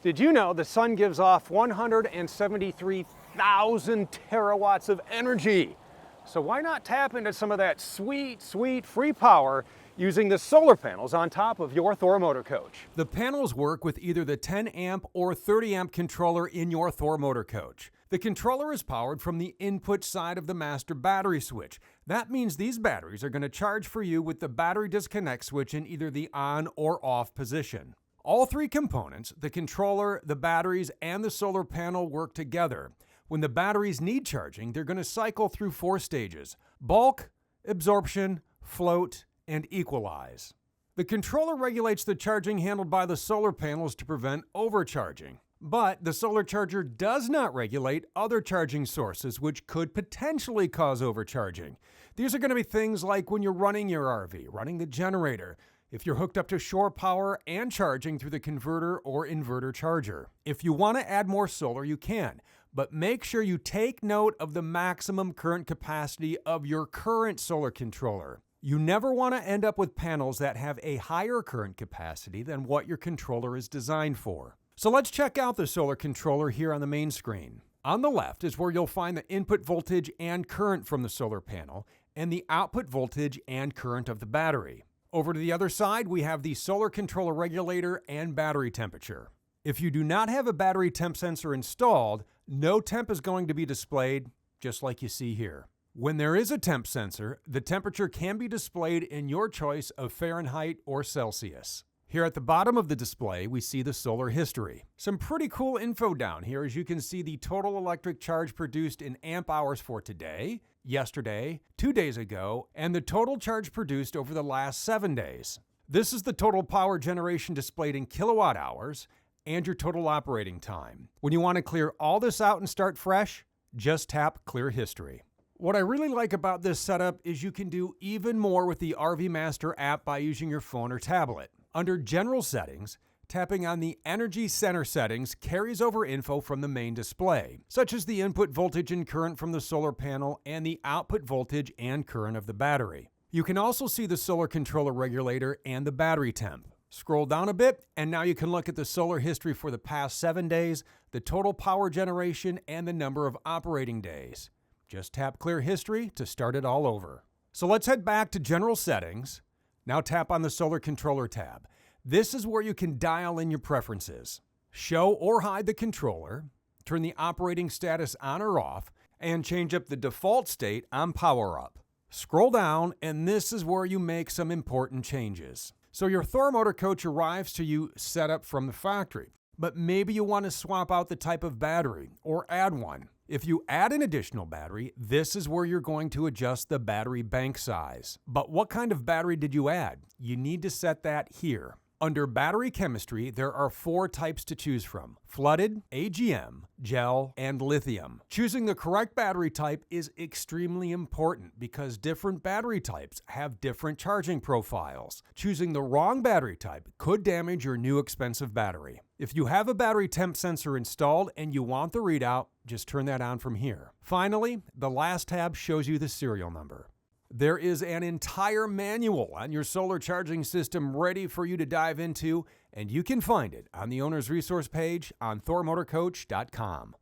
Did you know the sun gives off 173,000 terawatts of energy? So why not tap into some of that sweet, sweet free power using the solar panels on top of your Thor Motor Coach? The panels work with either the 10 amp or 30 amp controller in your Thor Motor Coach. The controller is powered from the input side of the master battery switch. That means these batteries are going to charge for you with the battery disconnect switch in either the on or off position. All three components, the controller, the batteries, and the solar panel, work together. When the batteries need charging, they're going to cycle through 4 stages: bulk, absorption, float, and equalize. The controller regulates the charging handled by the solar panels to prevent overcharging. But the solar charger does not regulate other charging sources, which could potentially cause overcharging. These are going to be things like when you're running your RV, running the generator, if you're hooked up to shore power and charging through the converter or inverter charger. If you want to add more solar, you can, but make sure you take note of the maximum current capacity of your current solar controller. You never want to end up with panels that have a higher current capacity than what your controller is designed for. So let's check out the solar controller here on the main screen. On the left is where you'll find the input voltage and current from the solar panel and the output voltage and current of the battery. Over to the other side, we have the solar controller regulator and battery temperature. If you do not have a battery temp sensor installed, no temp is going to be displayed, just like you see here. When there is a temp sensor, the temperature can be displayed in your choice of Fahrenheit or Celsius. Here at the bottom of the display, we see the solar history. Some pretty cool info down here, as you can see the total electric charge produced in amp hours for today, yesterday, 2 days ago, and the total charge produced over the last 7 days. This is the total power generation displayed in kilowatt hours and your total operating time. When you want to clear all this out and start fresh, just tap Clear History. What I really like about this setup is you can do even more with the RV Master app by using your phone or tablet. Under General Settings, tapping on the Energy Center settings carries over info from the main display, such as the input voltage and current from the solar panel and the output voltage and current of the battery. You can also see the solar controller regulator and the battery temp. Scroll down a bit, and now you can look at the solar history for the past 7 days, the total power generation, and the number of operating days. Just tap Clear History to start it all over. So let's head back to General Settings. Now tap on the Solar Controller tab. This is where you can dial in your preferences. Show or hide the controller, turn the operating status on or off, and change up the default state on Power Up. Scroll down, and this is where you make some important changes. So your Thor Motor Coach arrives to you set up from the factory, but maybe you want to swap out the type of battery or add one. If you add an additional battery, this is where you're going to adjust the battery bank size. But what kind of battery did you add? You need to set that here. Under battery chemistry, there are 4 types to choose from: flooded, AGM, gel, and lithium. Choosing the correct battery type is extremely important because different battery types have different charging profiles. Choosing the wrong battery type could damage your new expensive battery. If you have a battery temp sensor installed and you want the readout, just turn that on from here. Finally, the last tab shows you the serial number. There is an entire manual on your solar charging system ready for you to dive into, and you can find it on the owner's resource page on thormotorcoach.com.